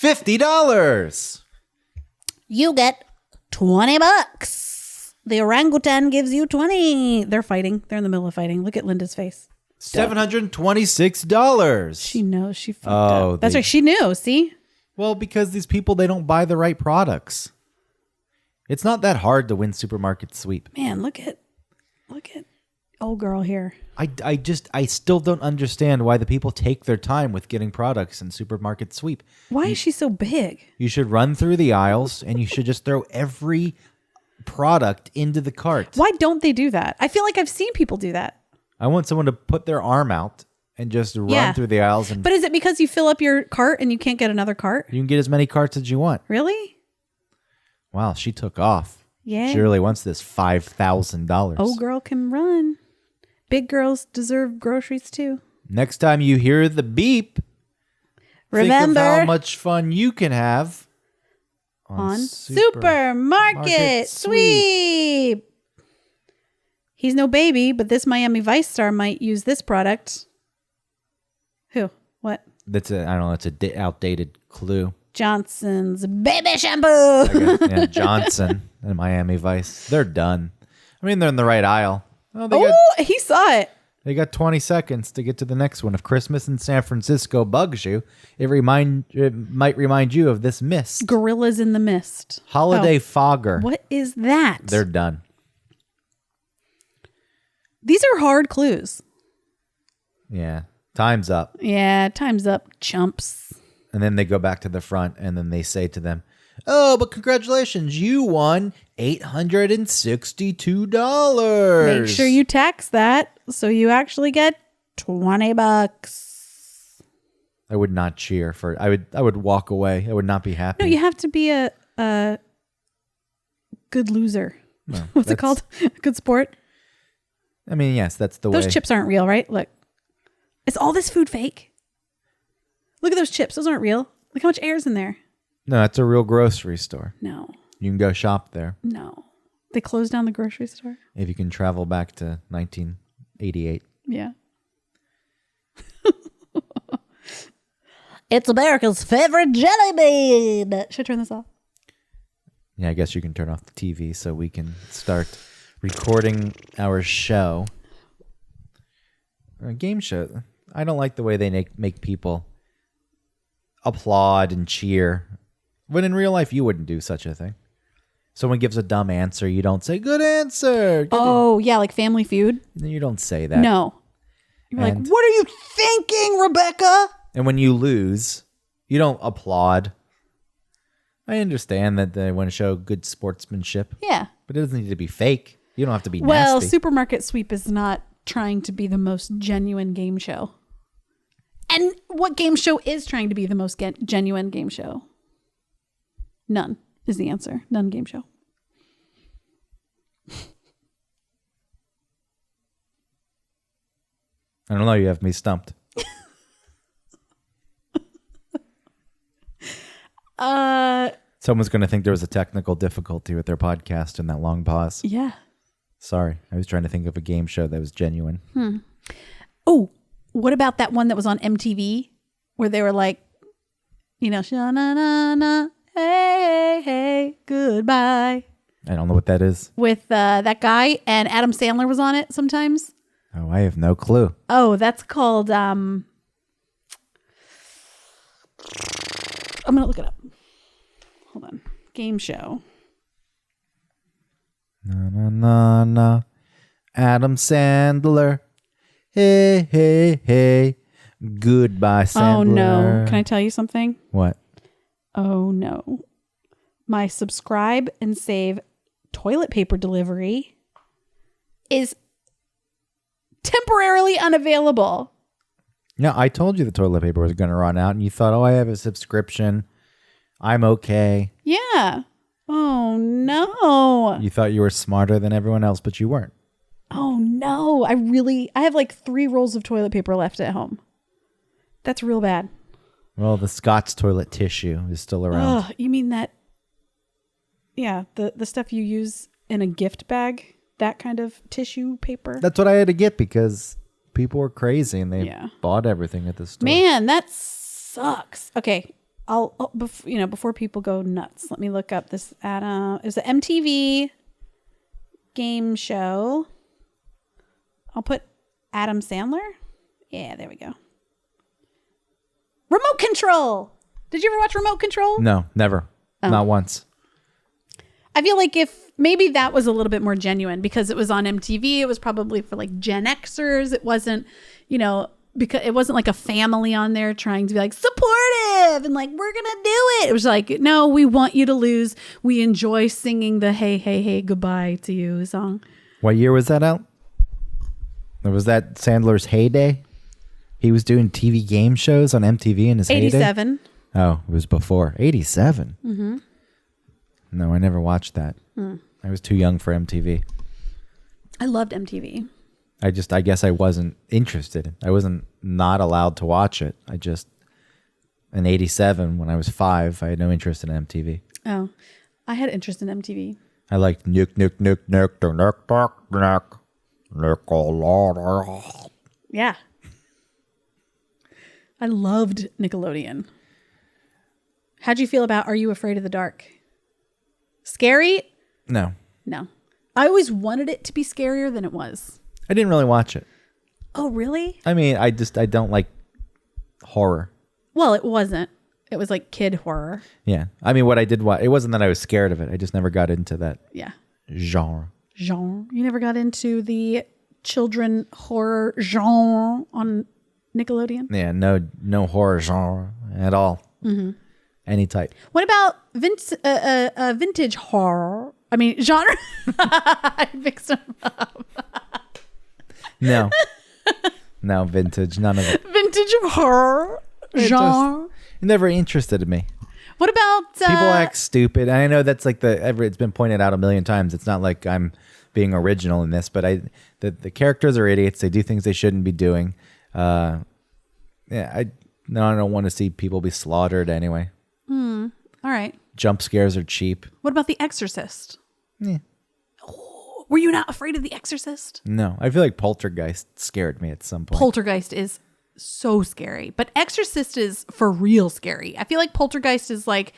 $50. You get $20. The orangutan gives you 20. They're fighting. They're in the middle of fighting. Look at Linda's face. $726. She knows she fucked up. That's right. She knew. See? Well, because these people, they don't buy the right products. It's not that hard to win Supermarket Sweep. Man, look at old girl here. I still don't understand why the people take their time with getting products in Supermarket Sweep. Why is she so big? You should run through the aisles and you should just throw every product into the cart. Why don't they do that? I feel like I've seen people do that. I want someone to put their arm out and just run through the aisles. But is it because you fill up your cart and you can't get another cart? You can get as many carts as you want. Really? Wow, she took off. Yeah. She really wants this $5,000. Old girl can run. Big girls deserve groceries too. Next time you hear the beep, remember think of how much fun you can have on Supermarket Sweep. He's no baby, but this Miami Vice star might use this product. Who? What? That's I don't know. It's a outdated clue. Johnson's baby shampoo. Yeah, Johnson and Miami Vice. They're done. I mean, they're in the right aisle. He saw it. They got 20 seconds to get to the next one. If Christmas in San Francisco bugs you, it might remind you of this mist. Gorillas in the Mist. Holiday Fogger. What is that? They're done. These are hard clues. Yeah. Time's up. Yeah, time's up, chumps. And then they go back to the front and then they say to them, "Oh, but congratulations, you won $862. Make sure you tax that so you actually get $20. I would not cheer for it. I would walk away. I would not be happy. No, you have to be a good loser. No, What's it called? A good sport? I mean, yes, that's the way. Those chips aren't real, right? Look. Is all this food fake? Look at those chips. Those aren't real. Look how much air's in there. No, it's a real grocery store. No. You can go shop there. No. They closed down the grocery store? If you can travel back to 1988. Yeah. It's America's favorite jelly bean. Should I turn this off? Yeah, I guess you can turn off the TV so we can start recording our show. A game show. I don't like the way they make people applaud and cheer. When in real life, you wouldn't do such a thing. Someone gives a dumb answer, you don't say, "Good answer." Yeah, like Family Feud? You don't say that. No. You're like, "What are you thinking, Rebecca?" And when you lose, you don't applaud. I understand that they want to show good sportsmanship. Yeah. But it doesn't need to be fake. You don't have to be Well, nasty. Supermarket Sweep is not trying to be the most genuine game show. And what game show is trying to be the most genuine game show? None is the answer. None game show. I don't know. You have me stumped. Someone's going to think there was a technical difficulty with their podcast in that long pause. Yeah. Sorry. I was trying to think of a game show that was genuine. Oh, what about that one that was on MTV where they were like, you know, sha-na-na-na, hey, hey, goodbye. I don't know what that is. With that guy, and Adam Sandler was on it sometimes. Oh, I have no clue. Oh, that's called, I'm going to look it up. Hold on. Game show. Na na na na. Adam Sandler. Hey, hey, hey. Goodbye, Sandler. Oh, no. Can I tell you something? What? Oh, no. My subscribe and save toilet paper delivery is temporarily unavailable. Yeah, I told you the toilet paper was going to run out, and you thought, "Oh, I have a subscription. I'm okay." Yeah. Oh, no. You thought you were smarter than everyone else, but you weren't. Oh, no. I have like 3 rolls of toilet paper left at home. That's real bad. Well, the Scott's toilet tissue is still around. Oh, you mean that? Yeah, the stuff you use in a gift bag, that kind of tissue paper. That's what I had to get because people were crazy and they Yeah. bought everything at the store. Man, that sucks. Okay, before people go nuts, let me look up this Adam. It was an MTV game show. I'll put Adam Sandler. Yeah, there we go. Remote Control. Did you ever watch Remote Control? No, never. Not once. I feel like if maybe that was a little bit more genuine because it was on MTV, it was probably for like Gen Xers. It wasn't, because it wasn't like a family on there trying to be like supportive and like, we're going to do it. It was like, no, we want you to lose. We enjoy singing the hey, hey, hey, goodbye to you song. What year was that out? Was that Sandler's heyday? He was doing TV game shows on MTV in his heyday? 87. Oh, it was before. 87? Mm-hmm. No, I never watched that. I was too young for MTV. I loved MTV. I guess I wasn't interested. I wasn't not allowed to watch it. In 87, when I was 5, I had no interest in MTV. Oh, I had interest in MTV. I liked Nick, Nickelodeon. Yeah. I loved Nickelodeon. How'd you feel about Are You Afraid of the Dark? Scary? No. No. I always wanted it to be scarier than it was. I didn't really watch it. Oh, really? I mean, I don't like horror. Well, it wasn't. It was like kid horror. Yeah. I mean, what I did watch, it wasn't that I was scared of it. I just never got into that Yeah. genre. Genre. You never got into the children horror genre on Nickelodeon? Yeah, no horror genre at all. Mm-hmm. Any type. What about vintage horror? I mean, genre. I mixed them up. No. No, vintage. None of it. Vintage horror genre. Never interested in me. What about people act stupid? And I know that's like it's been pointed out a million times. It's not like I'm being original in this, but the characters are idiots. They do things they shouldn't be doing. I don't want to see people be slaughtered anyway. All right. Jump scares are cheap. What about The Exorcist? Yeah. Oh, were you not afraid of The Exorcist? No, I feel like Poltergeist scared me at some point. Poltergeist is so scary, but Exorcist is for real scary. I feel like Poltergeist is like,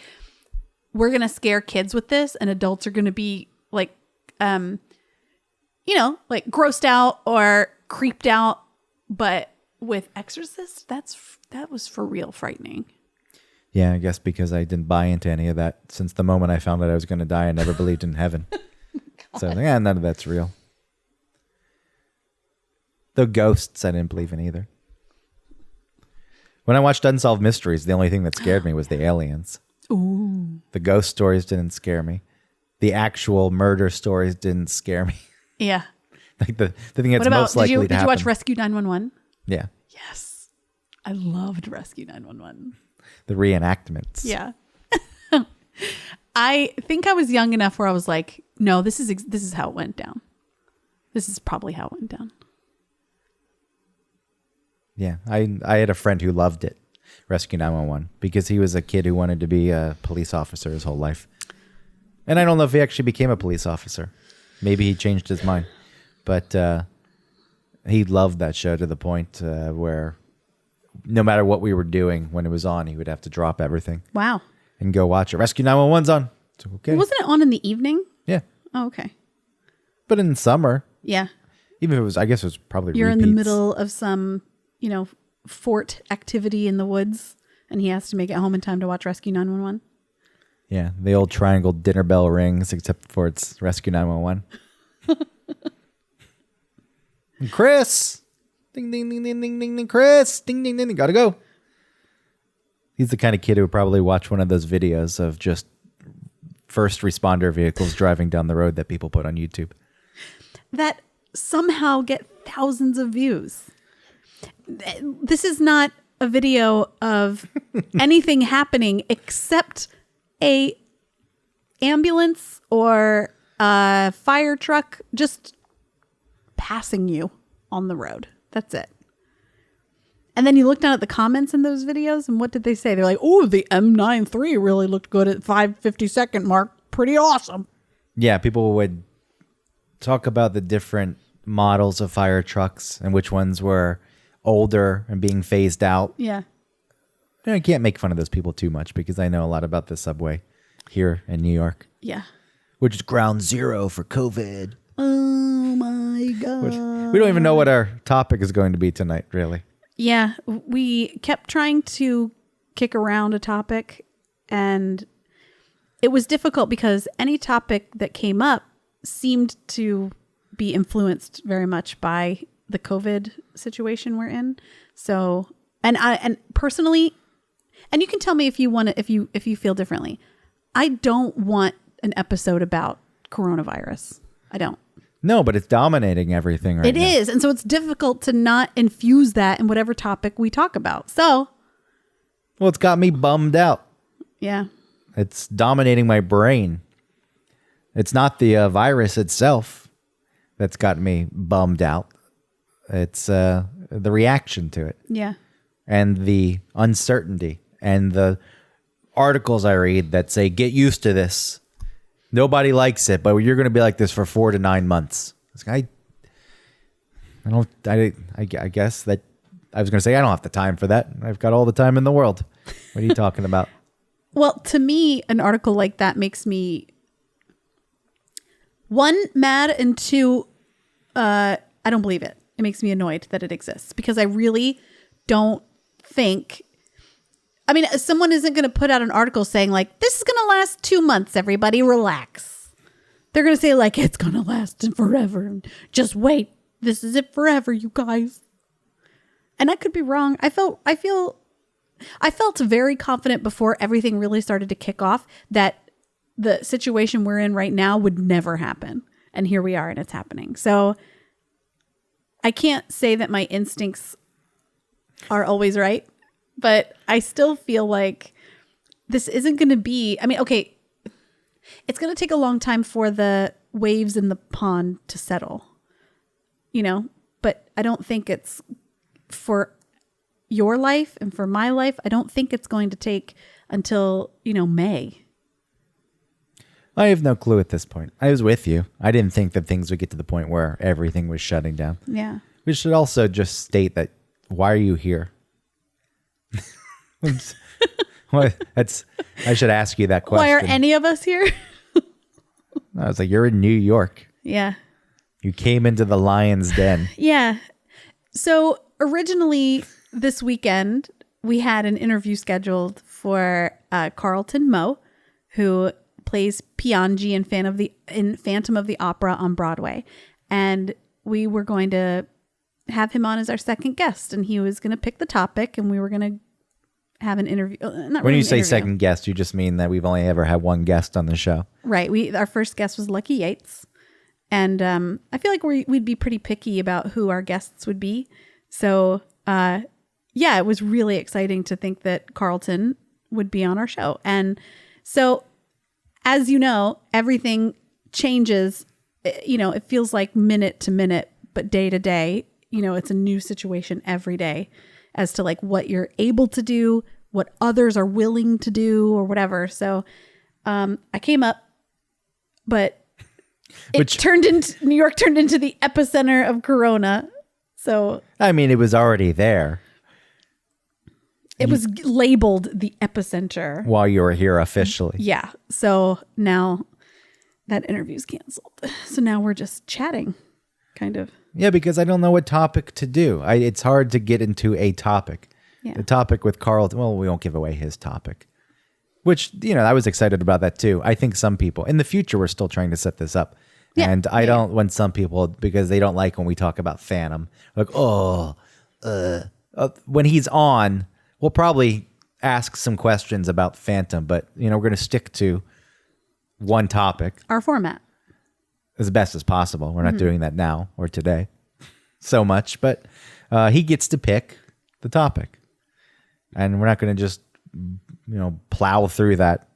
we're going to scare kids with this and adults are going to be like, like grossed out or creeped out. But with Exorcist, that was for real frightening. Yeah, I guess because I didn't buy into any of that. Since the moment I found out I was going to die, I never believed in heaven. So yeah, none of that's real. The ghosts, I didn't believe in either. When I watched Unsolved Mysteries, the only thing that scared me was the aliens. Ooh. The ghost stories didn't scare me. The actual murder stories didn't scare me. Yeah. Like the thing that's most likely to happen. Did you watch Rescue 911? Yeah. Yes. I loved Rescue 911. The reenactments. Yeah. I think I was young enough where I was like, no, this is how it went down. This is probably how it went down. Yeah. I had a friend who loved it, Rescue 911, because he was a kid who wanted to be a police officer his whole life. And I don't know if he actually became a police officer. Maybe he changed his mind. But he loved that show to the point where no matter what we were doing when it was on, he would have to drop everything. Wow. And go watch it. Rescue 911's on. It's okay. Wasn't it on in the evening? Yeah. Oh, okay. But in summer, Yeah. even if it was, I guess it was probably You're repeats. in the middle of some, fort activity in the woods, and he has to make it home in time to watch Rescue 911. Yeah, the old triangle dinner bell rings, except for it's Rescue 911. And Chris! Ding, ding, ding, ding, ding, ding, ding, Chris! Ding, ding, ding, ding, gotta go. He's the kind of kid who would probably watch one of those videos of just first responder vehicles driving down the road that people put on YouTube. That somehow get thousands of views. This is not a video of anything happening except a ambulance or a fire truck just passing you on the road. That's it. And then you look down at the comments in those videos, and what did they say? They're like, oh, the M93 really looked good at 5:52 mark. Pretty awesome. Yeah, people would talk about the different models of fire trucks and which ones were older and being phased out. Yeah. I can't make fun of those people too much because I know a lot about the subway here in New York, Yeah. which is ground zero for COVID. Oh my God. We don't even know what our topic is going to be tonight, really. Yeah. We kept trying to kick around a topic, and it was difficult because any topic that came up seemed to be influenced very much by the COVID situation we're in. So, and personally, and you can tell me if you want to, if you feel differently. I don't want an episode about coronavirus. I don't. No, but it's dominating everything right It now. is. And so it's difficult to not infuse that in whatever topic we talk about. So, Well, it's got me bummed out. yeah. It's dominating my brain. It's not the virus itself that's got me bummed out. It's the reaction to it Yeah. and the uncertainty and the articles I read that say, get used to this. Nobody likes it, but you're going to be like this for 4 to 9 months. It's like, I guess that I was going to say, I don't have the time for that. I've got all the time in the world. What are you talking about? Well, to me, an article like that makes me, one, mad, and two, I don't believe it. It makes me annoyed that it exists because I really don't think, I mean, someone isn't going to put out an article saying like, this is going to last 2 months, everybody relax. They're going to say like, it's going to last forever. Just wait. This is it forever, you guys. And I could be wrong. I felt very confident before everything really started to kick off that the situation we're in right now would never happen. And here we are and it's happening. So I can't say that my instincts are always right, but I still feel like this isn't going to be, I mean, okay, it's going to take a long time for the waves in the pond to settle, you know, but I don't think it's for your life and for my life. I don't think it's going to take until, May. I have no clue at this point. I was with you. I didn't think that things would get to the point where everything was shutting down. Yeah. We should also just state that why are you here? I should ask you that question. Why are any of us here? I was like, you're in New York. Yeah. You came into the lion's den. Yeah. So originally this weekend, we had an interview scheduled for Carlton Moe, who plays Piangi in Phantom of the Opera on Broadway. And we were going to have him on as our second guest, and he was going to pick the topic, and we were going to have an interview. When you say second guest, you just mean that we've only ever had one guest on the show. Right. Our first guest was Lucky Yates. And I feel like we'd be pretty picky about who our guests would be. So, yeah, it was really exciting to think that Carlton would be on our show. And so, as you know, everything changes. It feels like minute to minute, but day to day, it's a new situation every day as to like what you're able to do, what others are willing to do or whatever. So I came up, but New York turned into the epicenter of Corona. So I mean, it was already there. It was labeled the epicenter while you were here officially. Yeah. So now that interview's canceled. So now we're just chatting, kind of. Yeah, because I don't know what topic to do. It's hard to get into a topic. Yeah. The topic with Carlton, well, we won't give away his topic. Which, I was excited about that too. I think some people, in the future, we're still trying to set this up. Yeah. And I don't want some people, because they don't like when we talk about Phantom, like, when he's on, we'll probably ask some questions about Phantom, but, we're going to stick to one topic. Our format. As best as possible. We're not doing that now or today so much, but he gets to pick the topic. And we're not going to just, plow through that.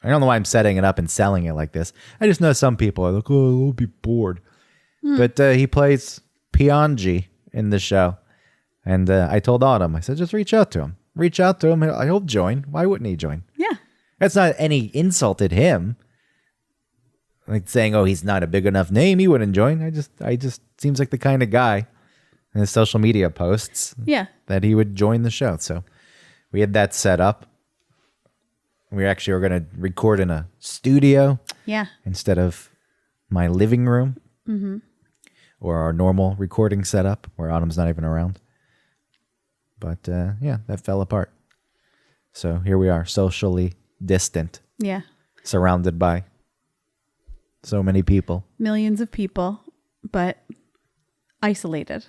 I don't know why I'm setting it up and selling it like this. I just know some people are like, we'll be bored. But he plays Piangi in the show. And I told Autumn, I said, just reach out to him. Reach out to him. He'll join. Why wouldn't he join? Yeah. That's not any insult at him. Like saying, he's not a big enough name, he wouldn't join. I just seems like the kind of guy in his social media posts that he would join the show. So We had that set up. We actually were going to record in a studio Yeah. instead of my living room or our normal recording setup where Autumn's not even around. But yeah, that fell apart. So here we are, socially distant, Yeah. surrounded by so many people. Millions of people, but isolated.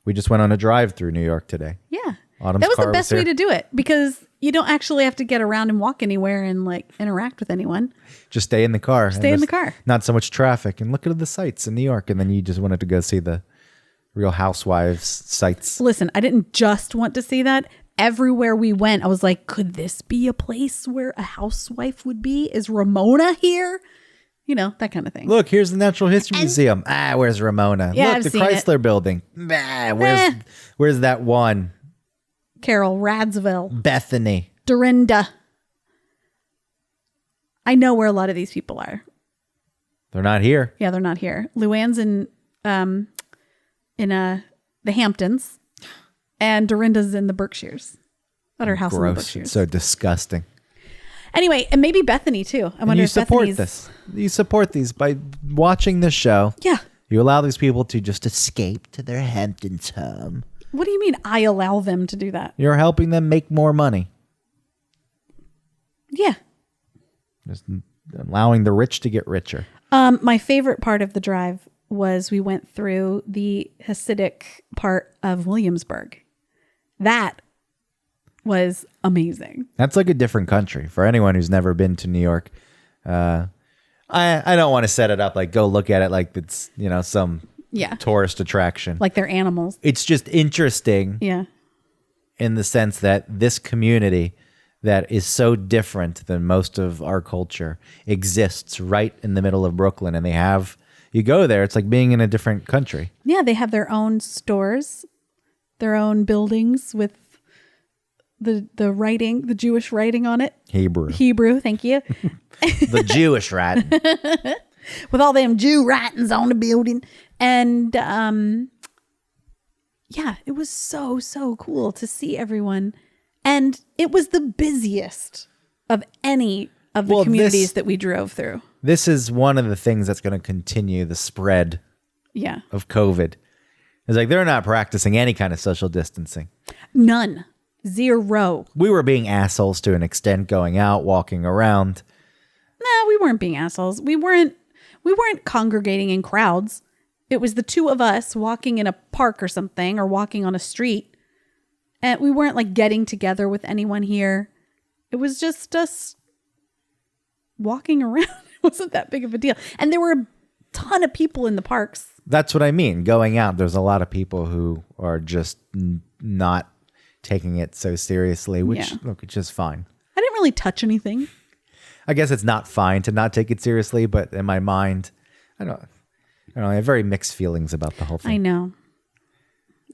We just went on a drive through New York today. Yeah. Autumn's that was car the best was way here. to do it because you don't actually have to get around and walk anywhere and like interact with anyone. Just stay in the car. Stay in the car. Not so much traffic and look at the sights in New York. And then you just wanted to go see the Real Housewives sites. Listen, I didn't just want to see that. Everywhere we went, I was like, could this be a place where a housewife would be? Is Ramona here? You know, that kind of thing. Look, here's the Natural History Museum. Where's Ramona? Yeah, Look, I've the seen Chrysler Building. Where's that one? Carol Radziwill, Bethany. Dorinda. I know where a lot of these people are. They're not here. Yeah, they're not here. Luann's in the Hamptons, and Dorinda's in the Berkshires. At her house in the Gross. Berkshires. It's so disgusting. Anyway, and maybe Bethany too. I And wonder you if support Bethany's. this. You support these by watching this show. Yeah. You allow these people to just escape to their Hamptons home. What do you mean? I allow them to do that? You're helping them make more money. Yeah. Just allowing the rich to get richer. My favorite part of the drive was we went through the Hasidic part of Williamsburg. That was amazing. That's like a different country for anyone who's never been to New York. I don't want to set it up like go look at it like it's, some Yeah. tourist attraction. Like they're animals. It's just interesting Yeah. in the sense that this community that is so different than most of our culture exists right in the middle of Brooklyn. And you go there, it's like being in a different country. Yeah, they have their own stores, their own buildings with the writing, the Jewish writing on it. Hebrew, thank you. The Jewish rat. With all them Jew writings on the building. And yeah, it was so cool to see everyone. And it was the busiest of any of the communities that we drove through. This is one of the things that's going to continue the spread Yeah. of COVID. It's like they're not practicing any kind of social distancing. None. Zero. We were being assholes to an extent, going out, walking around. No, we weren't being assholes. We weren't congregating in crowds. It was the two of us walking in a park or something or walking on a street. And we weren't like getting together with anyone here. It was just us walking around. It wasn't that big of a deal. And there were a ton of people in the parks. That's what I mean. Going out, there's a lot of people who are just not taking it so seriously, which, look, it's just fine. I didn't really touch anything. I guess it's not fine to not take it seriously, but in my mind, I don't know. I have very mixed feelings about the whole I thing. know.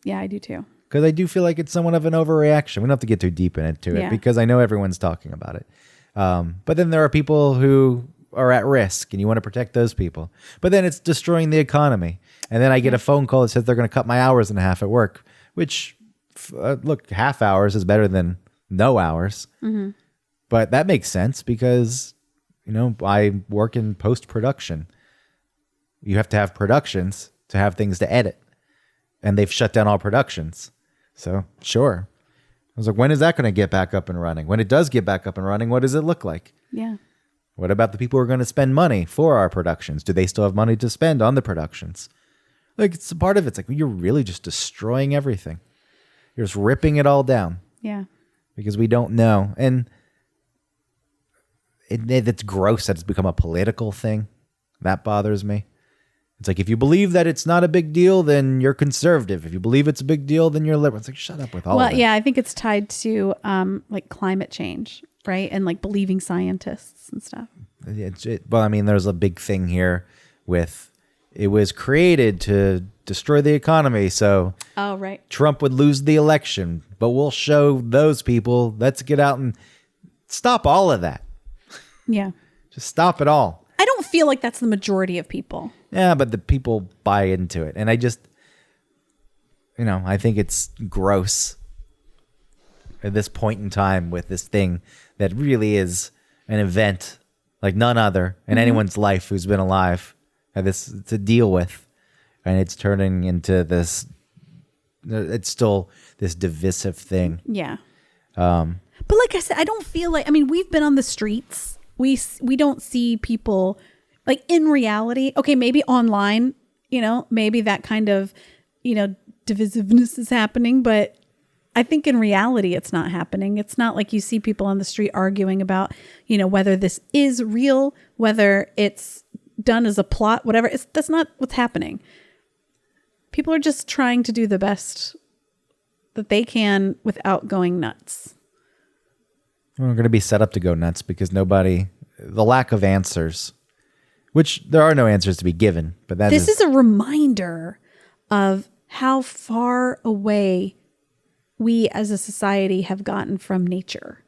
Yeah, I do too. Because I do feel like it's somewhat of an overreaction. We don't have to get too deep into it Yeah. because I know everyone's talking about it. But then there are people who are at risk and you want to protect those people. But then it's destroying the economy. And then I get a phone call that says they're going to cut my hours in half at work, which, look, half hours is better than no hours. Mm-hmm. But that makes sense because, I work in post-production. You have to have productions to have things to edit. And they've shut down all productions. So, sure. I was like, when is that going to get back up and running? When it does get back up and running, what does it look like? Yeah. What about the people who are going to spend money for our productions? Do they still have money to spend on the productions? Like, it's a part of it. It's like, you're really just destroying everything. You're just ripping it all down Yeah. because we don't know. And it's gross that it's become a political thing. That bothers me. It's like, if you believe that it's not a big deal, then you're conservative. If you believe it's a big deal, then you're liberal. It's like, shut up with all of Well, it. yeah, I think it's tied to like climate change, right? And like believing scientists and stuff. Well, I mean, there's a big thing here with it was created to destroy the economy. So Oh, right. Trump would lose the election, but we'll show those people. Let's get out and stop all of that. Yeah. Just stop it all. I don't feel like that's the majority of people. Yeah, but the people buy into it. And I just, I think it's gross at this point in time with this thing that really is an event like none other in anyone's life who's been alive had this to deal with, and it's turning into this. It's still this divisive thing. Yeah. But like I said, I don't feel like, I mean, we've been on the streets. We don't see people like in reality. Okay, maybe online, maybe that kind of, divisiveness is happening, but I think in reality, it's not happening. It's not like you see people on the street arguing about, whether this is real, whether it's done as a plot, whatever. That's not what's happening. People are just trying to do the best that they can without going nuts. We're going to be set up to go nuts because the lack of answers, which there are no answers to be given, but this is a reminder of how far away we as a society have gotten from nature.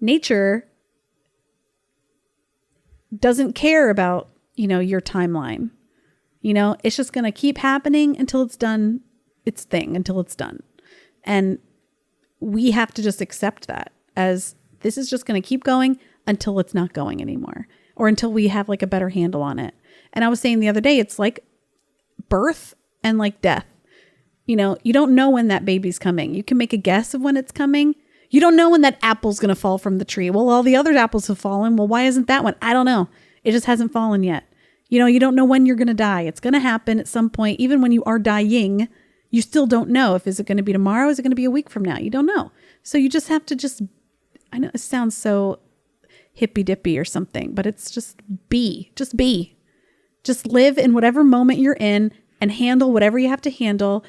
Nature doesn't care about, your timeline. It's just going to keep happening until it's done its thing, until it's done. And we have to just accept that as this is just going to keep going until it's not going anymore, or until we have like a better handle on it. And I was saying the other day, it's like birth and like death. You don't know when that baby's coming. You can make a guess of when it's coming. You don't know when that apple's going to fall from the tree. Well, all the other apples have fallen. Well, why isn't that one? I don't know. It just hasn't fallen yet. You don't know when you're going to die. It's going to happen at some point. Even when you are dying, you still don't know. Is it going to be tomorrow? Is it going to be a week from now? You don't know. So you just have to I know it sounds so hippy dippy or something, but it's just be. Just live in whatever moment you're in and handle whatever you have to handle.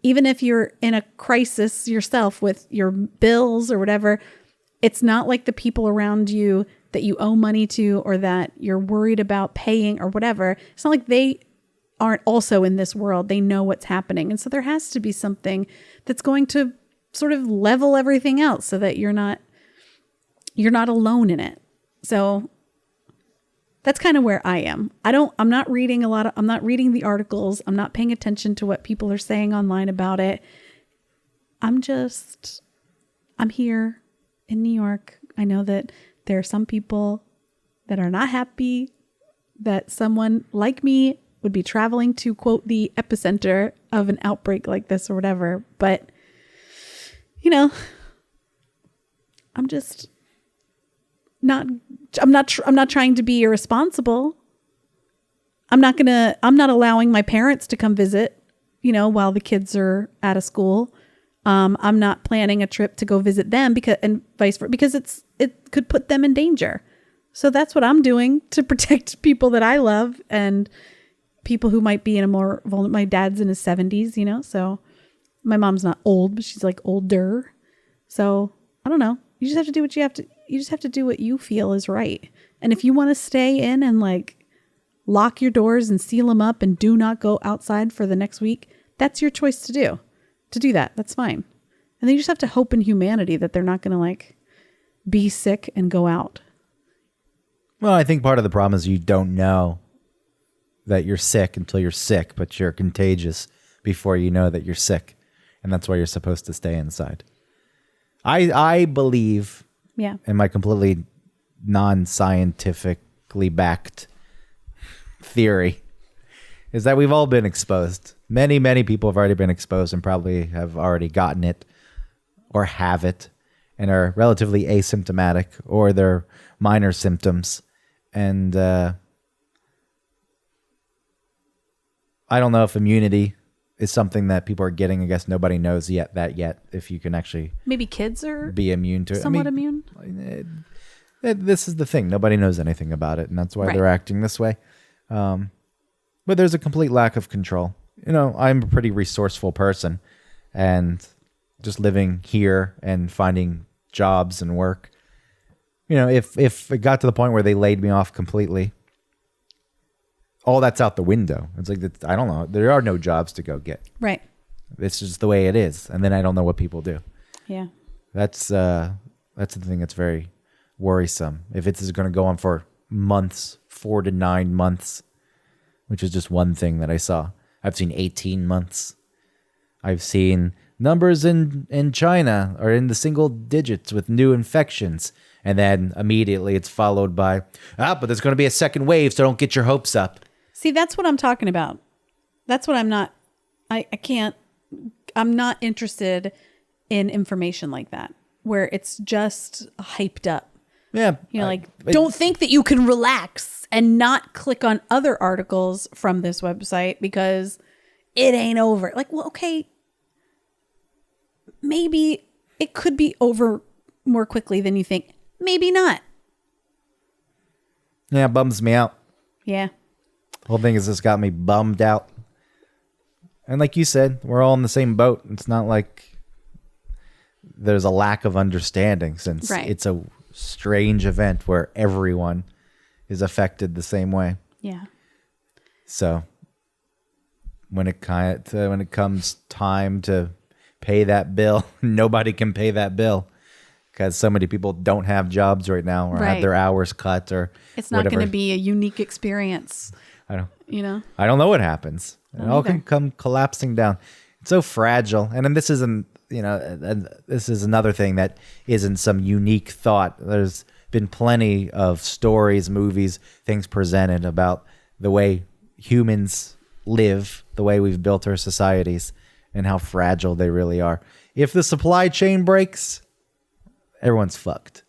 Even if you're in a crisis yourself with your bills or whatever, it's not like the people around you that you owe money to or that you're worried about paying or whatever. It's not like they aren't also in this world. They know what's happening. And so there has to be something that's going to sort of level everything out so that you're not alone in it. So that's kind of where I am. I'm not reading the articles. I'm not paying attention to what people are saying online about it. I'm here in New York. I know that there are some people that are not happy that someone like me would be traveling to, quote, the epicenter of an outbreak like this or whatever. But, I'm just I'm not trying to be irresponsible. I'm not allowing my parents to come visit, while the kids are out of school. I'm not planning a trip to go visit them because it could put them in danger. So that's what I'm doing to protect people that I love and people who might be in a more vulnerable. My dad's in his 70s, so my mom's not old, but she's like older. So I don't know. You just have to do what you have to. You just have to do what you feel is right. And if you want to stay in and like lock your doors and seal them up and do not go outside for the next week, that's your choice to do. To do that, that's fine. And then you just have to hope in humanity that they're not going to like be sick and go out. Well, I think part of the problem is you don't know that you're sick until you're sick, but you're contagious before you know that you're sick. And that's why you're supposed to stay inside. I believe, in my completely non-scientifically backed theory, is that we've all been exposed. Many, many people have already been exposed and probably have already gotten it or have it and are relatively asymptomatic, or they're minor symptoms. And I don't know if immunity is something that people are getting. I guess nobody knows yet if you can actually maybe kids are be immune to it. Somewhat immune. This is the thing. Nobody knows anything about it, and that's why they're acting this way. But there's a complete lack of control. I'm a pretty resourceful person, and just living here and finding jobs and work. If it got to the point where they laid me off completely, all that's out the window. It's like, I don't know. There are no jobs to go get. Right. It's just the way it is. And then I don't know what people do. Yeah. That's the thing that's very worrisome. If it's going to go on for months, 4 to 9 months, which is just one thing that I saw. I've seen 18 months. I've seen numbers in China are in the single digits with new infections. And then immediately it's followed by, but there's going to be a second wave, so don't get your hopes up. See, that's what I'm talking about. That's what I'm not, I'm not interested in information like that, where it's just hyped up. Yeah. Don't think that you can relax and not click on other articles from this website because it ain't over. Like, well, okay, maybe it could be over more quickly than you think. Maybe not. Yeah, it bums me out. Yeah. The whole thing has just got me bummed out. And like you said, we're all in the same boat. It's not like there's a lack of understanding since it's a strange event where everyone is affected the same way. Yeah. So when it comes time to pay that bill, nobody can pay that bill because so many people don't have jobs right now or have their hours cut or it's not going to be a unique experience. I don't know what happens. It all can come collapsing down. It's so fragile. And then this isn't, and this is another thing that isn't some unique thought. There's been plenty of stories, movies, things presented about the way humans live, the way we've built our societies, and how fragile they really are. If the supply chain breaks, everyone's fucked.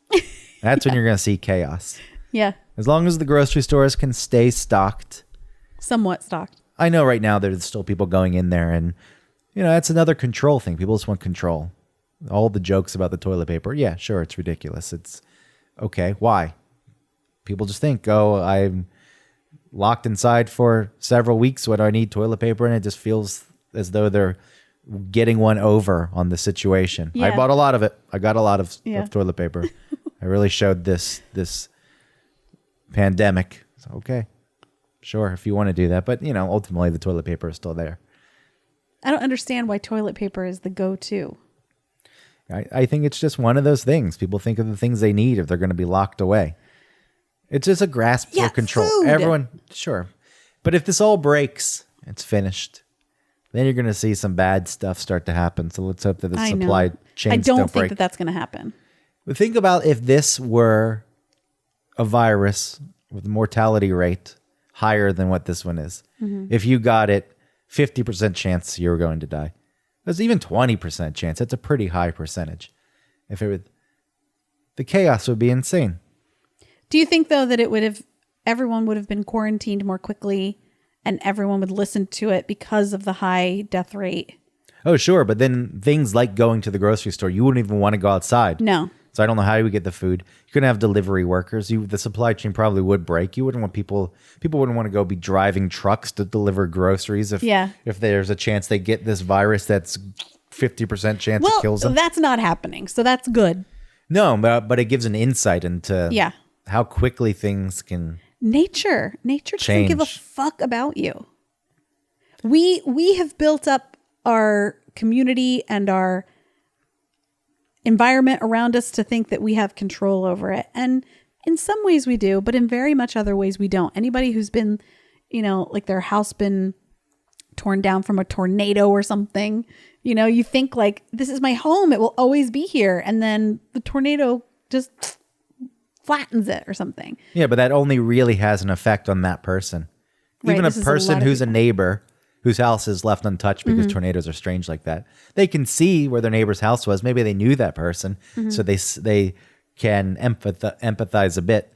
That's when you're going to see chaos. Yeah. As long as the grocery stores can stay stocked. Somewhat stocked. I know right now there's still people going in there and, that's another control thing. People just want control. All the jokes about the toilet paper. Yeah, sure, it's ridiculous. It's okay. Why? People just think, I'm locked inside for several weeks. What do I need toilet paper? And it just feels as though they're getting one over on the situation. Yeah. I bought a lot of it. I got a lot of toilet paper. I really showed this pandemic. So, okay, sure, if you want to do that. But, ultimately the toilet paper is still there. I don't understand why toilet paper is the go-to. I think it's just one of those things. People think of the things they need if they're going to be locked away. It's just a grasp for control. Food. Everyone, sure. But if this all breaks, it's finished. Then you're going to see some bad stuff start to happen. So let's hope that the supply chains don't break. I don't think that that's going to happen. But think about if this were a virus with a mortality rate higher than what this one is. Mm-hmm. If you got it, 50% chance you were going to die. There's even 20% chance. That's a pretty high percentage. The chaos would be insane. Do you think though that everyone would have been quarantined more quickly and everyone would listen to it because of the high death rate? Oh, sure. But then things like going to the grocery store, you wouldn't even want to go outside. No. So I don't know how you would get the food. You couldn't have delivery workers. The supply chain probably would break. You wouldn't want people wouldn't want to go be driving trucks to deliver groceries if there's a chance they get this virus that's 50% chance it kills them. Well, that's not happening. So that's good. No, but it gives an insight into how quickly things can Nature doesn't give a fuck about you. We have built up our community and our environment around us to think that we have control over it. And in some ways we do, but in very much other ways we don't. Anybody who's been, like their house been torn down from a tornado or something, you think like, this is my home. It will always be here. And then the tornado just flattens it or something. Yeah, but that only really has an effect on that person. Right, even a person who's a neighbor whose house is left untouched because tornadoes are strange like that. They can see where their neighbor's house was. Maybe they knew that person, so they can empathize a bit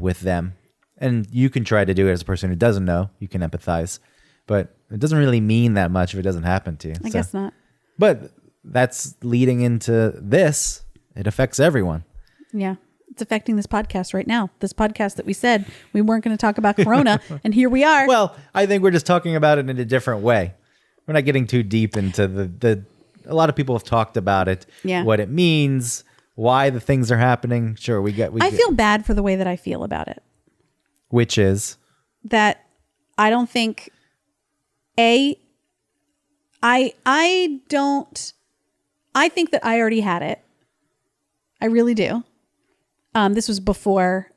with them. And you can try to do it as a person who doesn't know. You can empathize, but it doesn't really mean that much if it doesn't happen to you. I guess not. But that's leading into this. It affects everyone. Yeah. It's affecting this podcast right now. This podcast that we said we weren't going to talk about Corona, and here we are. Well, I think we're just talking about it in a different way. We're not getting too deep into the a lot of people have talked about it, what it means, why the things are happening. Sure, I feel bad for the way that I feel about it. Which is? That I don't think, I think that I already had it. I really do. This was before,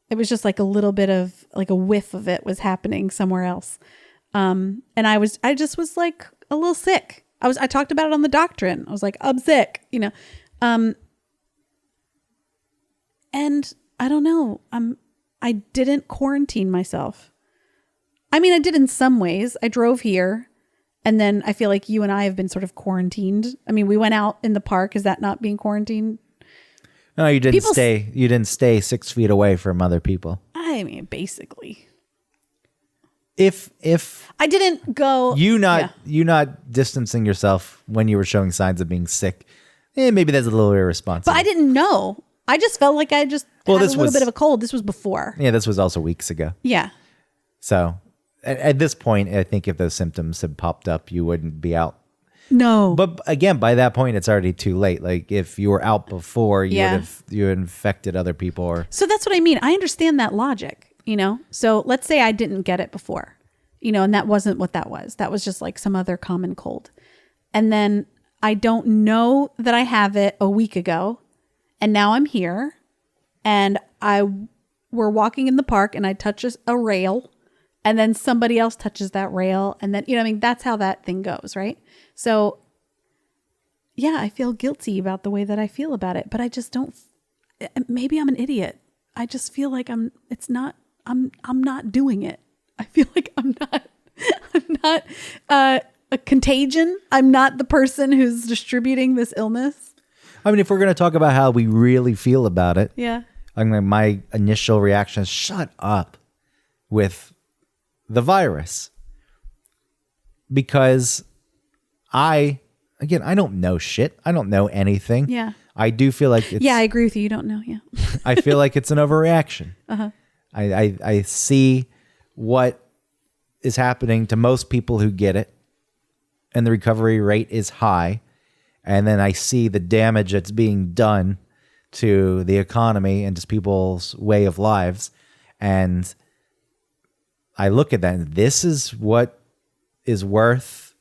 it was just like a little bit of like a whiff of it was happening somewhere else. And I just was like a little sick. I talked about it on the doctrine. I was like, I'm sick, and I don't know. I didn't quarantine myself. I mean, I did in some ways. I drove here, and then I feel like you and I have been sort of quarantined. I mean, we went out in the park. Is that not being quarantined? No, you didn't stay. You didn't stay 6 feet away from other people. I mean, basically. If I didn't go. you not distancing yourself when you were showing signs of being sick, maybe that's a little irresponsible. But I didn't know. I just felt like I just had a little bit of a cold. This was before. Yeah, this was also weeks ago. Yeah. So at this point, I think if those symptoms had popped up, you wouldn't be out. No. But again, by that point, it's already too late. Like if you were out before, you infected other people. Or so that's what I mean. I understand that logic, So let's say I didn't get it before, and that wasn't what that was. That was just like some other common cold. And then I don't know that I have it a week ago. And now I'm here and we're walking in the park and I touch a rail and then somebody else touches that rail. And then, that's how that thing goes. Right. So yeah, I feel guilty about the way that I feel about it, but I just don't, maybe I'm an idiot. I just feel like I'm not doing it. I feel like I'm not a contagion. I'm not the person who's distributing this illness. I mean, if we're going to talk about how we really feel about it, yeah. I mean, my initial reaction is shut up with the virus. Because I don't know shit. I don't know anything. Yeah. I do feel like it's... Yeah, I agree with you. You don't know. Yeah. I feel like it's an overreaction. Uh-huh. I see what is happening to most people who get it, and the recovery rate is high. And then I see the damage that's being done to the economy and just people's way of lives. And I look at that and this is what is worth.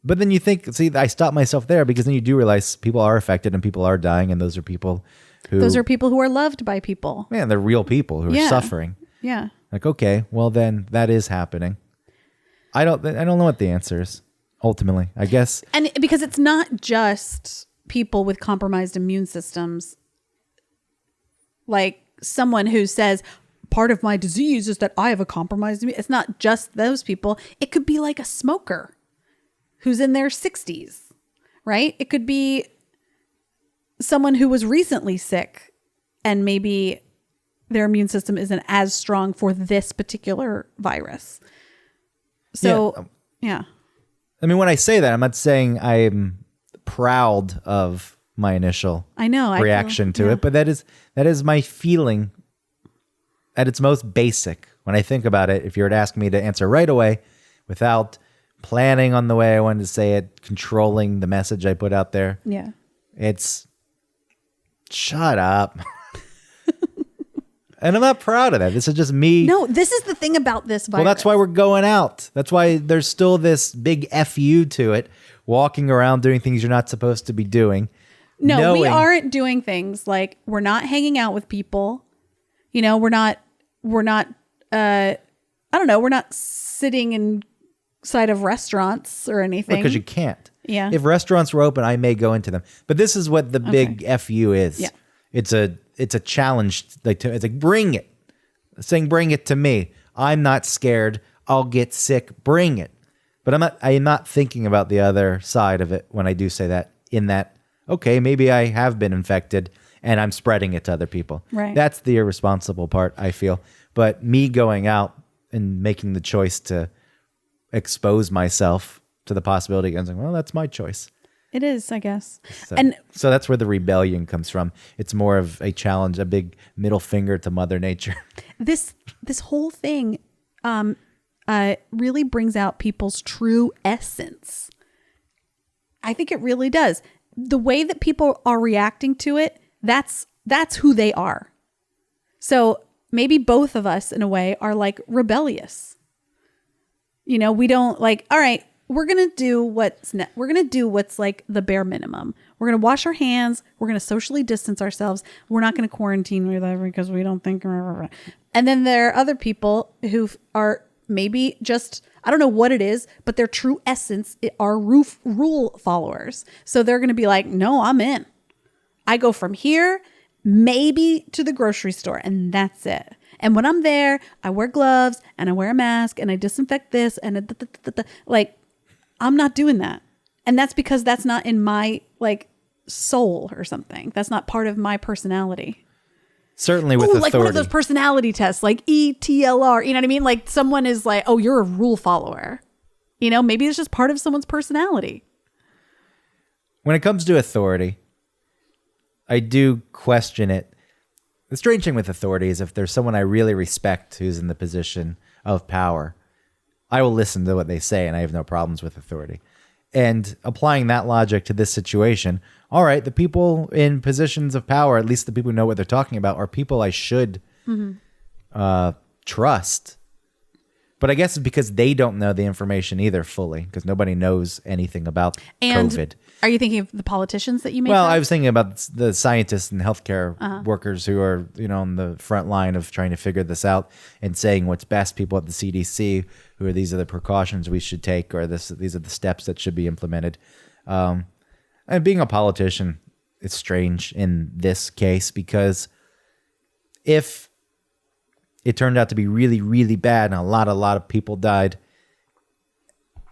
But then you think, I stop myself there because then you do realize people are affected and people are dying. And those are people who are loved by people. Man, they're real people who are suffering. Yeah. Like, okay, well then that is happening. I don't know what the answer is. Ultimately, I guess. And because it's not just people with compromised immune systems, like someone who says, part of my disease is that I have a compromised immune. It's not just those people. It could be like a smoker who's in their 60s, right? It could be someone who was recently sick and maybe their immune system isn't as strong for this particular virus. So, yeah. I mean, when I say that, I'm not saying I'm proud of my initial reaction to it, but that is my feeling at its most basic. When I think about it, if you were to ask me to answer right away without planning on the way I wanted to say it, controlling the message I put out there, it's shut up. And I'm not proud of that. This is just me. No, this is the thing about this virus. Well, that's why we're going out. That's why there's still this big FU to it, walking around doing things you're not supposed to be doing. No, we aren't doing things like we're not hanging out with people. We're not, I don't know, we're not sitting inside of restaurants or anything. Because you can't. Yeah. If restaurants were open, I may go into them. But this is what the big FU is. Yeah. It's a challenge. It's like, bring it. It's saying, bring it to me. I'm not scared. I'll get sick. Bring it. But I am not thinking about the other side of it when I do say that, in that, okay, maybe I have been infected and I'm spreading it to other people. Right. That's the irresponsible part, I feel. But me going out and making the choice to expose myself to the possibility and saying, well, that's my choice. It is, I guess. So that's where the rebellion comes from. It's more of a challenge, a big middle finger to Mother Nature. This whole thing really brings out people's true essence. I think it really does. The way that people are reacting to it, that's who they are. So maybe both of us in a way are like rebellious. We don't like, all right, we're going to do what's like the bare minimum. We're going to wash our hands. We're going to socially distance ourselves. We're not going to quarantine because we don't think. And then there are other people who are maybe just, I don't know what it is, but their true essence are rule followers. So they're going to be like, no, I'm in. I go from here, maybe to the grocery store, and that's it. And when I'm there, I wear gloves and I wear a mask and I disinfect this and like, I'm not doing that. And that's because that's not in my like soul or something. That's not part of my personality. Certainly with authority. Like one of those personality tests, like ETLR, you know what I mean? Like someone is like, oh, you're a rule follower. You know, maybe it's just part of someone's personality. When it comes to authority, I do question it. The strange thing with authority is if there's someone I really respect who's in the position of power, I will listen to what they say and I have no problems with authority. And applying that logic to this situation, all right, the people in positions of power, at least the people who know what they're talking about, are people I should trust. But I guess it's because they don't know the information either fully, because nobody knows anything about COVID. Are you thinking of the politicians that you made? Well, I was thinking about the scientists and healthcare workers who are, on the front line of trying to figure this out and saying what's best. People at the CDC who are, these are the precautions we should take, or these are the steps that should be implemented. And being a politician, it's strange in this case, because if it turned out to be really, really bad and a lot of people died,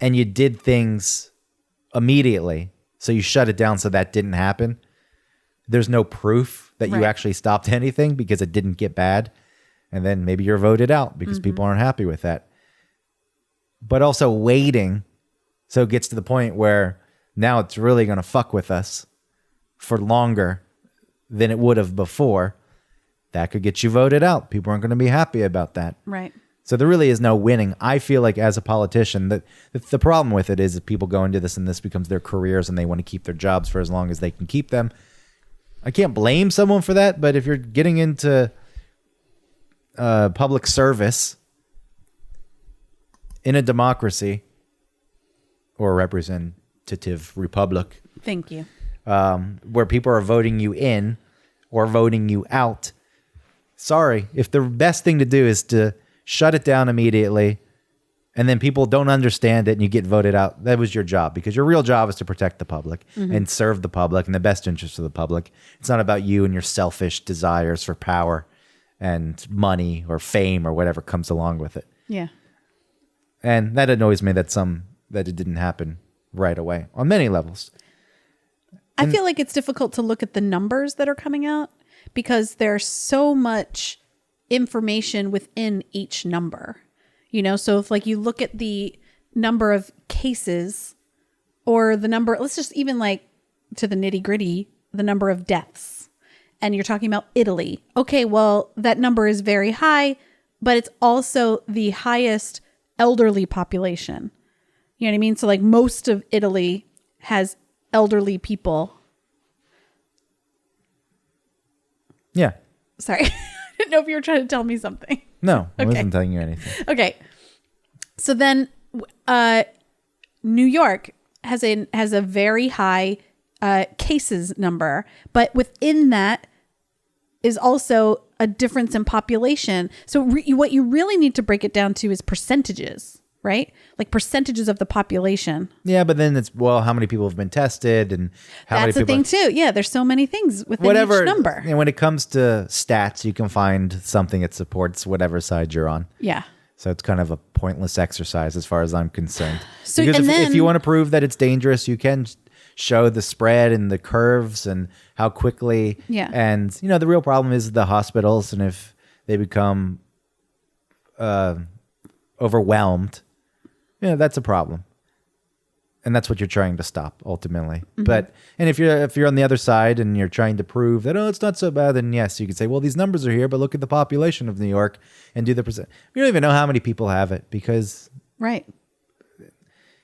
and you did things immediately, so you shut it down so that didn't happen, there's no proof that you actually stopped anything because it didn't get bad. And then maybe you're voted out because people aren't happy with that. But also waiting, so it gets to the point where now it's really going to fuck with us for longer than it would have before. That could get you voted out. People aren't going to be happy about that. Right. So there really is no winning. I feel like as a politician, the problem with it is that people go into this and this becomes their careers and they want to keep their jobs for as long as they can keep them. I can't blame someone for that, but if you're getting into public service in a democracy or a representative republic, thank you, where people are voting you in or voting you out, sorry, if the best thing to do is to shut it down immediately and then people don't understand it and you get voted out, that was your job, because your real job is to protect the public and serve the public in the best interest of the public. It's not about you and your selfish desires for power and money or fame or whatever comes along with it. Yeah. And that annoys me that it didn't happen right away on many levels. I feel like it's difficult to look at the numbers that are coming out because there's so much information within each number. So if like you look at the number of cases or the number, let's just even like to the nitty gritty, the number of deaths, and you're talking about Italy. Okay, well, that number is very high, but it's also the highest elderly population. You know what I mean? So like most of Italy has elderly people. Yeah. Sorry. I didn't know if you were trying to tell me something. No, I Okay. wasn't telling you anything. Okay. So then New York has a very high cases number, but within that is also a difference in population. So what you really need to break it down to is percentages, right? Like percentages of the population. Yeah, but then it's, well, how many people have been tested and how That's many the people... thing too. Yeah, there's so many things within each number. And when it comes to stats, you can find something that supports whatever side you're on. Yeah. So it's kind of a pointless exercise as far as I'm concerned. So, because and if you want to prove that it's dangerous, you can show the spread and the curves and how quickly. Yeah. And, the real problem is the hospitals. And if they become overwhelmed, that's a problem. And that's what you're trying to stop ultimately. Mm-hmm. And if you're on the other side and you're trying to prove that, it's not so bad, then yes, you could say, well, these numbers are here, but look at the population of New York and do the percent. We don't even know how many people have it because Right.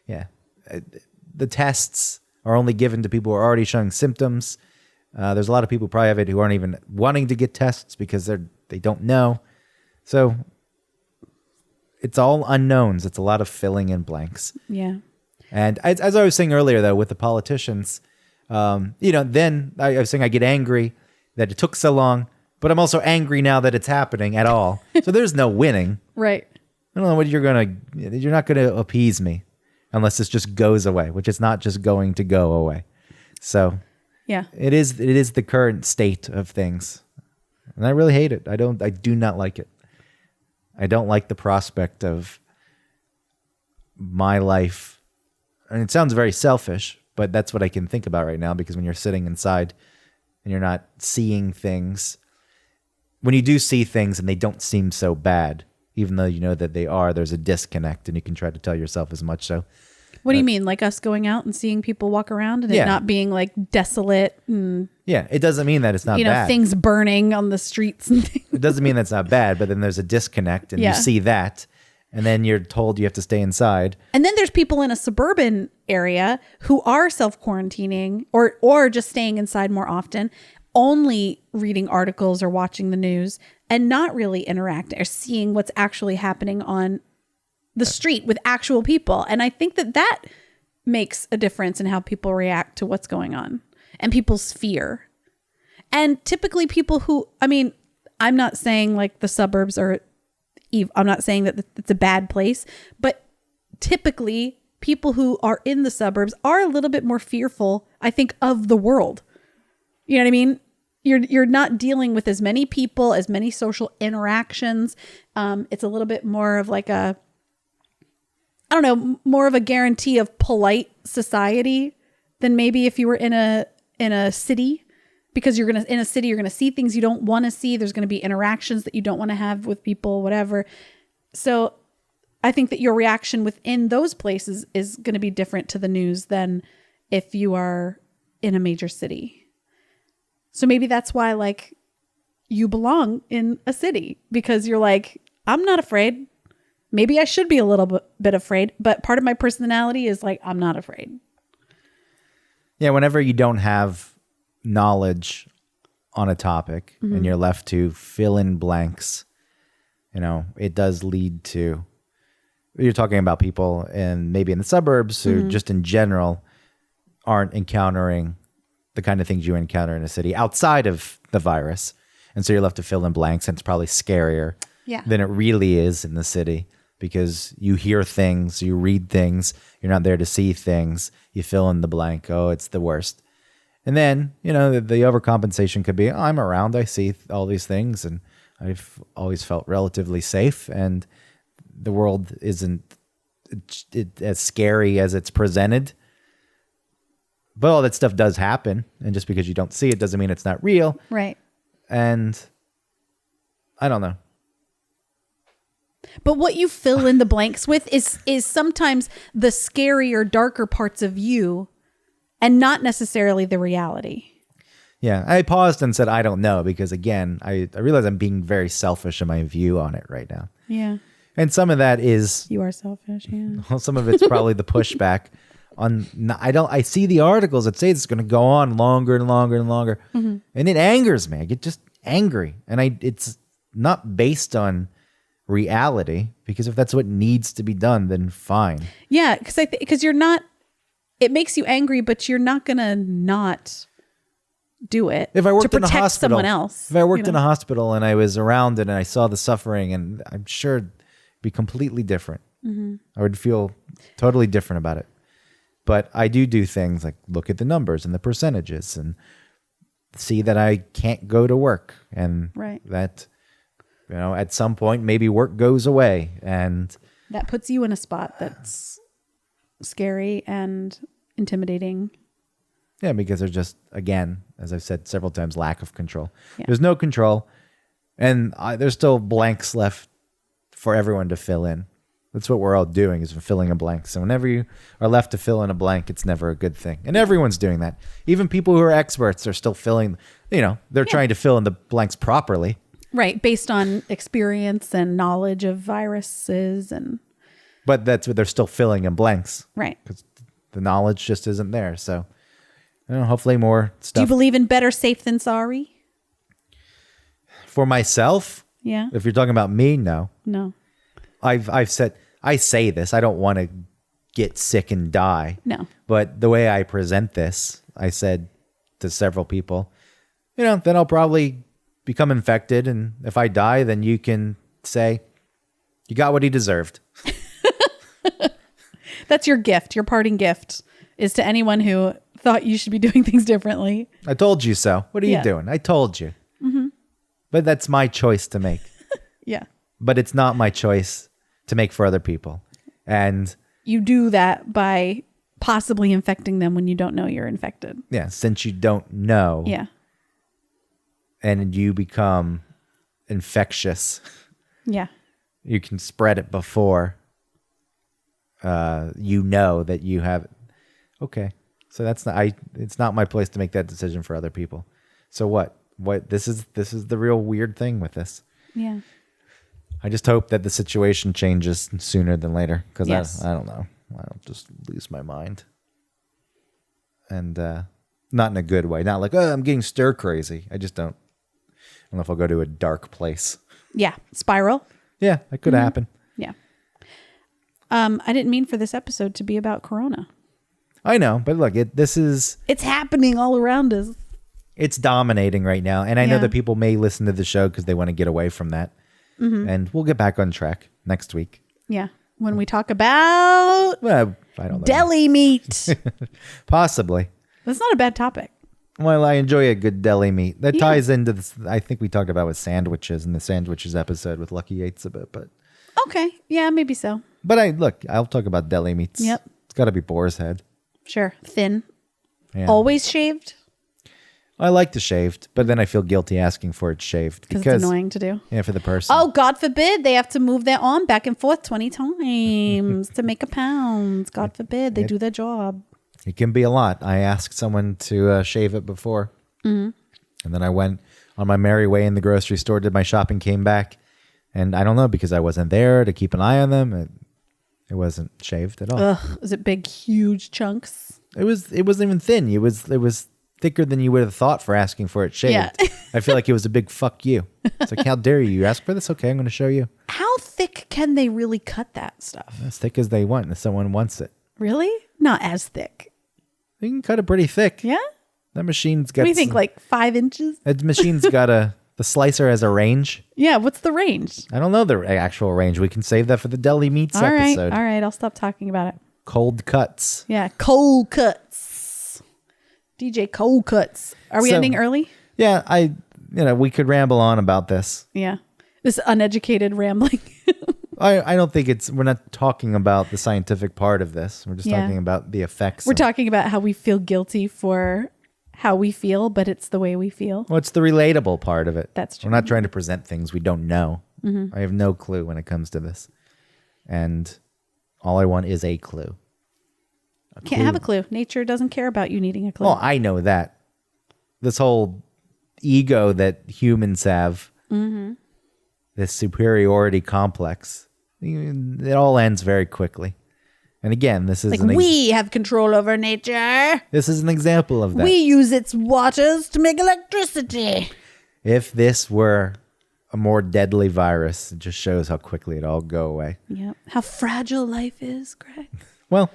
Yeah. The tests are only given to people who are already showing symptoms. There's a lot of people who probably have it who aren't even wanting to get tests because they don't know. So it's all unknowns. It's a lot of filling in blanks. Yeah. And as I was saying earlier, though, with the politicians, then I was saying I get angry that it took so long, but I'm also angry now that it's happening at all. So there's no winning. Right. I don't know what you're not gonna appease me unless this just goes away, which it's not just going to go away. So Yeah. it is the current state of things. And I really hate it. I do not like it. I don't like the prospect of my life. And it sounds very selfish, but that's what I can think about right now, because when you're sitting inside and you're not seeing things, when you do see things and they don't seem so bad, even though you know that they are, there's a disconnect, and you can try to tell yourself as much so. What do you mean? Like us going out and seeing people walk around and Yeah. it not being like desolate and, Yeah, it doesn't mean that it's not bad. things burning on the streets and things. It doesn't mean that's not bad, but then there's a disconnect, and Yeah. you see that, and then you're told you have to stay inside. And then there's people in a suburban area who are self-quarantining or just staying inside more often, only reading articles or watching the news and not really interacting or seeing what's actually happening on the street with actual people. And I think that makes a difference in how people react to what's going on and people's fear. And typically people who, I mean, I'm not saying like the suburbs are I'm not saying that it's a bad place, but typically people who are in the suburbs are a little bit more fearful, I think, of the world. You know what I mean? You're not dealing with as many people, as many social interactions. It's a little bit more of like a, I don't know, more of a guarantee of polite society than maybe if you were in a city. Because in a city, you're gonna see things you don't want to see. There's gonna be interactions that you don't want to have with people, whatever. So I think that your reaction within those places is gonna be different to the news than if you are in a major city. So maybe that's why like you belong in a city, because you're like, I'm not afraid. Maybe I should be a little bit afraid, but part of my personality is like, I'm not afraid. Yeah, whenever you don't have knowledge on a topic and you're left to fill in blanks, it does lead to, you're talking about people and maybe in the suburbs who just in general aren't encountering the kind of things you encounter in a city outside of the virus. And so you're left to fill in blanks, and it's probably scarier than it really is in the city, because you hear things, you read things, you're not there to see things, you fill in the blank. Oh, it's the worst. And then, the overcompensation could be, I'm around, I see all these things, and I've always felt relatively safe, and the world isn't as scary as it's presented. But all that stuff does happen, and just because you don't see it doesn't mean it's not real. Right. And I don't know. But what you fill in the blanks with is sometimes the scarier, darker parts of you, and not necessarily the reality. Yeah, I paused and said, I don't know, because again, I realize I'm being very selfish in my view on it right now. Yeah. And some of that is, You are selfish, yeah. well, some of it's probably the pushback on, I see the articles that say it's going to go on longer and longer and longer. And it angers me. I get just angry. And it's not based on reality, because if that's what needs to be done, then fine. Yeah, because you're not, it makes you angry, but you're not going to not do it If I worked to in a protect hospital, someone else. if I worked in a hospital and I was around it and I saw the suffering, and I'm sure it'd be completely different. I would feel totally different about it. But I do things like look at the numbers and the percentages and see that I can't go to work, and that, at some point maybe work goes away, and That puts you in a spot that's scary and intimidating. yeah, because there's just, again, as I've said several times, lack of control. Yeah. There's no control, and there's still blanks left for everyone to fill in. That's what we're all doing, is filling a blank. So whenever you are left to fill in a blank, it's never a good thing. And everyone's doing that. Even people who are experts are still filling, they're trying to fill in the blanks properly. Right, based on experience and knowledge of viruses and But that's what they're still filling in blanks. right. Because the knowledge just isn't there. So hopefully more Do stuff. you believe in better safe than sorry? For myself, Yeah. if you're talking about me, no. No. I've said, I say this, I don't want to get sick and die. No. But the way I present this, I said to several people, then I'll probably become infected. And if I die, then you can say, You got what he deserved. That's your gift. Your parting gift is to anyone who thought you should be doing things differently. I told you so. What are Yeah. you doing? I told you. But that's my choice to make. Yeah. But it's not my choice to make for other people. And You do that by possibly infecting them when you don't know you're infected. yeah, since you don't know Yeah. and you become infectious, Yeah. you can spread it before you know that you have it. Okay. So that's not it's not my place to make that decision for other people. So what this is the real weird thing with this. Yeah. I just hope that the situation changes sooner than later because Yes. I don't know. I'll just lose my mind. And not in a good way. Not like, oh, I'm getting stir crazy. I just don't know if I'll go to a dark place. Yeah. Spiral. Yeah, that could happen. Yeah. I didn't mean for this episode to be about Corona. I know, but look, It's happening all around us. it's dominating right now. And I know Yeah. that people may listen to the show because they want to get away from that. And we'll get back on track next week. Yeah. When we talk about Well, I don't know. deli meat. Possibly. That's not a bad topic. Well, I enjoy a good deli meat. That Yeah. ties into this. I think we talked about with sandwiches in the sandwiches episode with Lucky Yates a bit, but Okay. Yeah, maybe so. I'll talk about deli meats. Yep. It's got to be boar's head. Sure. Thin. Yeah. Always shaved I like the shaved, but then I feel guilty asking for it shaved because it's annoying to do. Yeah, for the person. Oh, God forbid they have to move their arm back and forth 20 times to make a pound. God forbid they do their job. It can be a lot. I asked someone to shave it before, and then I went on my merry way in the grocery store, did my shopping, came back, and I don't know because I wasn't there to keep an eye on them. It wasn't shaved at all. Ugh. Is it big, huge chunks? It wasn't even thin. It was thicker than you would have thought for asking for it shaved. Yeah. I feel like it was a big fuck you. It's like, how dare you? You ask for this? Okay, I'm going to show you. How thick can they really cut that stuff? As thick as they want, if someone wants it. Really? Not as thick. You can cut it pretty thick. Yeah? That machine's got What do you think, like 5 inches? that machine's got the slicer has a range. Yeah, what's the range? I don't know the actual range. We can save that for the deli meats All right, episode. all right. I'll stop talking about it. Cold cuts. Yeah, cold cuts. DJ Cold Cuts. Are we So- ending early? Yeah, we could ramble on about this. Yeah. This uneducated rambling. I don't think we're not talking about the scientific part of this. We're just Yeah. talking about the effects. We're talking about how we feel guilty for how we feel, but it's the way we feel. What's the relatable part of it? That's true. We're not trying to present things we don't know. I have no clue when it comes to this. And all I want is a clue. Can't have a clue. Nature doesn't care about you needing a clue. Well, I know that. This whole ego that humans have, this superiority complex, it all ends very quickly. And again, this is like we have control over nature. this is an example of that. We use its waters to make electricity. If this were a more deadly virus, it just shows how quickly it all go away. Yeah. How fragile life is, Greg. Well,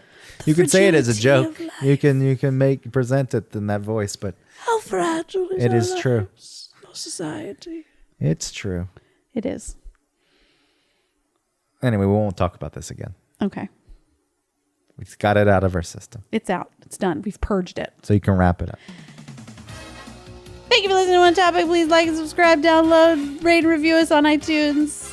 you can say it as a joke. fragility of You can present it in that voice, but How fragile is it our is true. lives, our society. It's true. It is. Anyway, we won't talk about this again. Okay. We've got it out of our system. It's out. It's done. We've purged it. So you can wrap it up. Thank you for listening to One Topic. Please like and subscribe, download, rate, and review us on iTunes.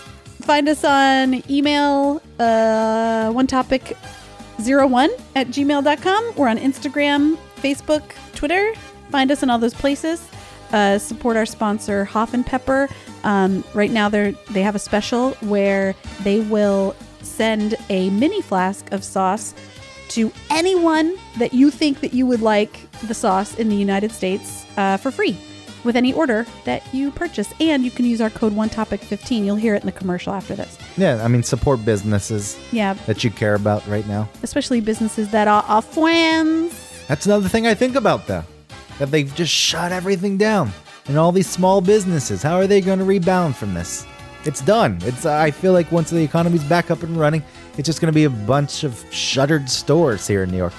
Find us on email, onetopic01@gmail.com. We're on Instagram, Facebook, Twitter. Find us in all those places. Support our sponsor, Hoff and Pepper. Right now they have a special where they will send a mini flask of sauce to anyone that you think that you would like the sauce in the United States for free with any order that you purchase. And you can use our code OneTopic15. You'll hear it in the commercial after this. Yeah, I mean, support businesses Yeah, that you care about right now. especially businesses that are our friends. That's another thing I think about, though, that they've just shut everything down. And all these small businesses, how are they going to rebound from this? It's done. I feel like once the economy's back up and running, it's just going to be a bunch of shuttered stores here in New York.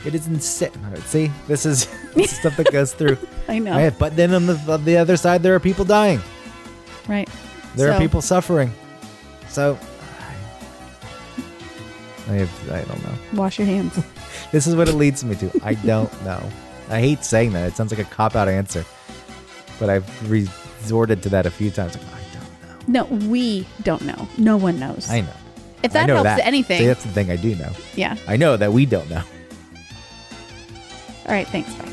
It is insane. See, this is stuff that goes through. I know. my head. But then on the other side, there are people dying. Right. There are So, people suffering. So I don't know. Wash your hands. This is what it leads me to. I don't know. I hate saying that. It sounds like a cop-out answer. But I've resorted to that a few times. Like, I don't know. No, we don't know. No one knows. I know. If that I know helps anything. See, that's the thing I do know. Yeah. I know that we don't know. All right. Thanks. Bye.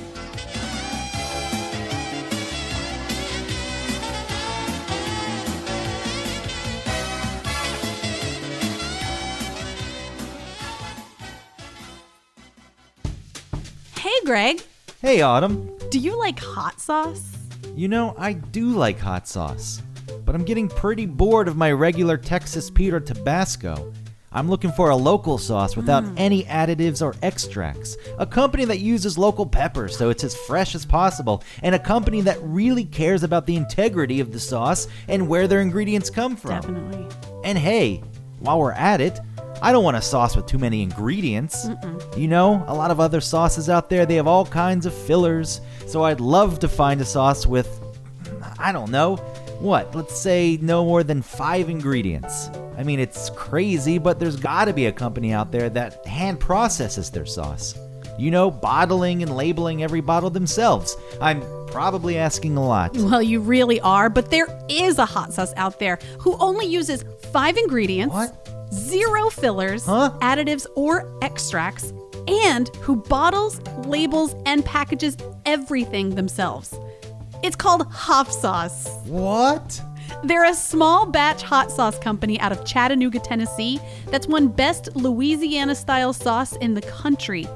Hey, Greg. Hey, Autumn. Do you like hot sauce? You know, I do like hot sauce. But I'm getting pretty bored of my regular Texas Pete or Tabasco. I'm looking for a local sauce without any additives or extracts. A company that uses local peppers so it's as fresh as possible. And a company that really cares about the integrity of the sauce and where their ingredients come from. Definitely. And hey, while we're at it, I don't want a sauce with too many ingredients. You know, a lot of other sauces out there, they have all kinds of fillers. So I'd love to find a sauce with, I don't know, what? Let's say no more than 5 ingredients. I mean, it's crazy, but there's gotta be a company out there that hand processes their sauce. You know, bottling and labeling every bottle themselves. I'm probably asking a lot. Well, you really are, but there is a hot sauce out there who only uses 5 ingredients, What? 0 fillers, Huh? additives, or extracts, and who bottles, labels, and packages everything themselves. It's called Hoff Sauce. What? They're a small batch hot sauce company out of Chattanooga, Tennessee that's won Best Louisiana-style sauce in the country.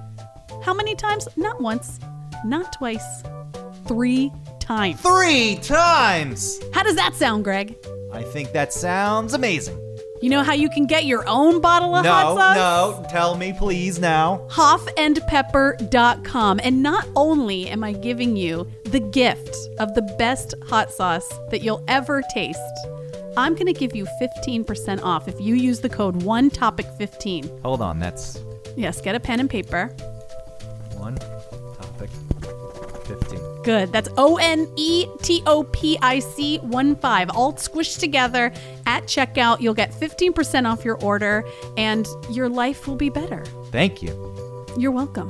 How many times? Not once, not twice, 3 times. 3 times! How does that sound, Greg? I think that sounds amazing. You know how you can get your own bottle of hot sauce? No, tell me please now. Hoffandpepper.com. And not only am I giving you the gift of the best hot sauce that you'll ever taste, I'm going to give you 15% off if you use the code ONETOPIC15. Hold on, that's Yes, get a pen and paper. 1 topic 15. Good. That's ONETOPIC 15, all squished together at checkout. You'll get 15% off your order and your life will be better. Thank you. You're welcome.